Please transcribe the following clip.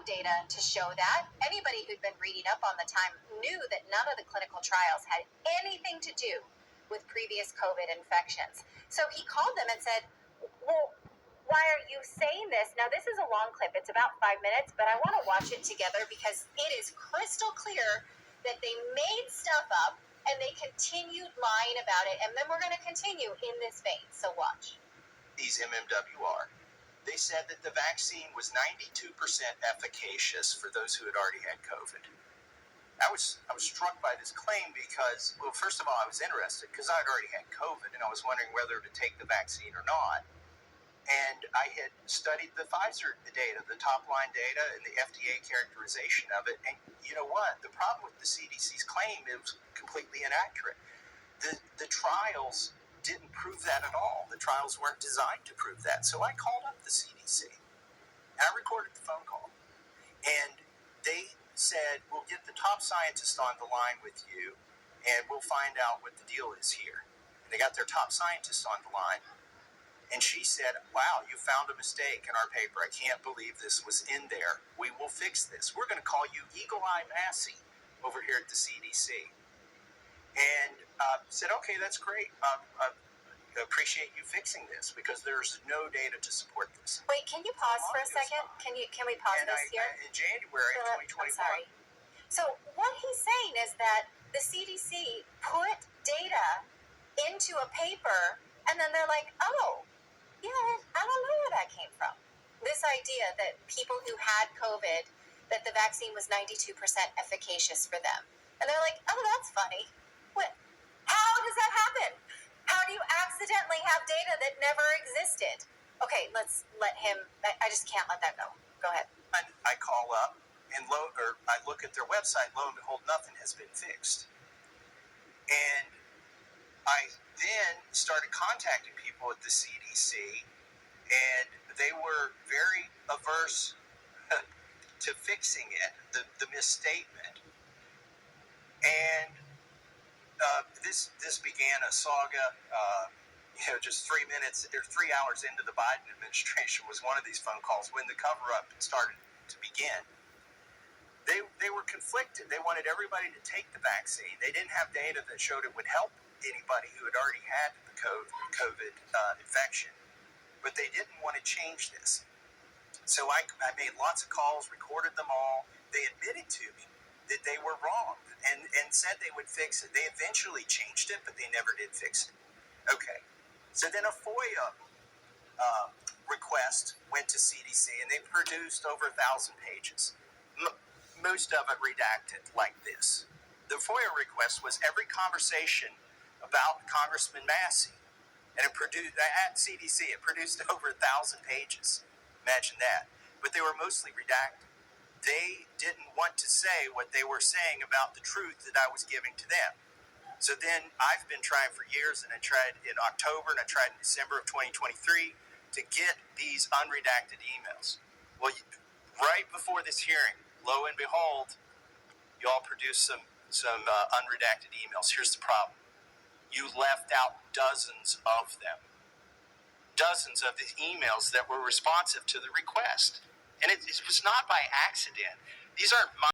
data to show that. Anybody who'd been reading up on the time knew that none of the clinical trials had anything to do with previous COVID infections. So he called them and said, well, why are you saying this? Now, this is a long clip. It's about 5 minutes, but I want to watch it together because it is crystal clear that they made stuff up and they continued lying about it. And then we're going to continue in this vein. So watch. These MMWR. They said that the vaccine was 92% efficacious for those who had already had COVID. I was struck by this claim because, well, first of all, I was interested because I had already had COVID and I was wondering whether to take the vaccine or not. And I had studied the Pfizer data, the top line data, and the FDA characterization of it. And you know what? The problem with the CDC's claim is completely inaccurate. The trials didn't prove that at all. The trials weren't designed to prove that. So I called up the CDC. I recorded the phone call. And they said, we'll get the top scientist on the line with you, and we'll find out what the deal is here. And they got their top scientist on the line. And she said, wow, you found a mistake in our paper. I can't believe this was in there. We will fix this. We're going to call you Eagle Eye Massey over here at the CDC. And said, okay, that's great. I appreciate you fixing this because there's no data to support this. Wait, can you pause for a second? Can we pause this here? In January of 2021. I'm sorry. So what he's saying is that the CDC put data into a paper and then they're like, oh, yeah, I don't know where that came from. This idea that people who had COVID, that the vaccine was 92% efficacious for them. And they're like, oh, that's funny. What? How does that happen? How do you accidentally have data that never existed? Okay, let's let him, I just can't let that go. Go ahead. I call up and I look at their website, lo and behold, nothing has been fixed. And I then started contacting people at the CDC, and they were very averse to fixing it, the misstatement. And this began a saga. Just 3 minutes or 3 hours into the Biden administration was one of these phone calls when the cover-up started to begin. They were conflicted. They wanted everybody to take the vaccine. They didn't have data that showed it would help anybody who had already had the COVID infection, but they didn't want to change this. So I made lots of calls, recorded them all. They admitted to me that they were wrong and said they would fix it. They eventually changed it, but they never did fix it. Okay. So then a FOIA request went to CDC, and they produced over 1,000 pages, most of it redacted like this. The FOIA request was every conversation about Congressman Massey, and it produced at CDC. It produced over 1,000 pages. Imagine that. But they were mostly redacted. They didn't want to say what they were saying about the truth that I was giving to them. So then I've been trying for years, and I tried in October and I tried in December of 2023 to get these unredacted emails. Well, right before this hearing, lo and behold, you all produced some unredacted emails. Here's the problem. You left out dozens of them. Dozens of the emails that were responsive to the request. And it was not by accident. These aren't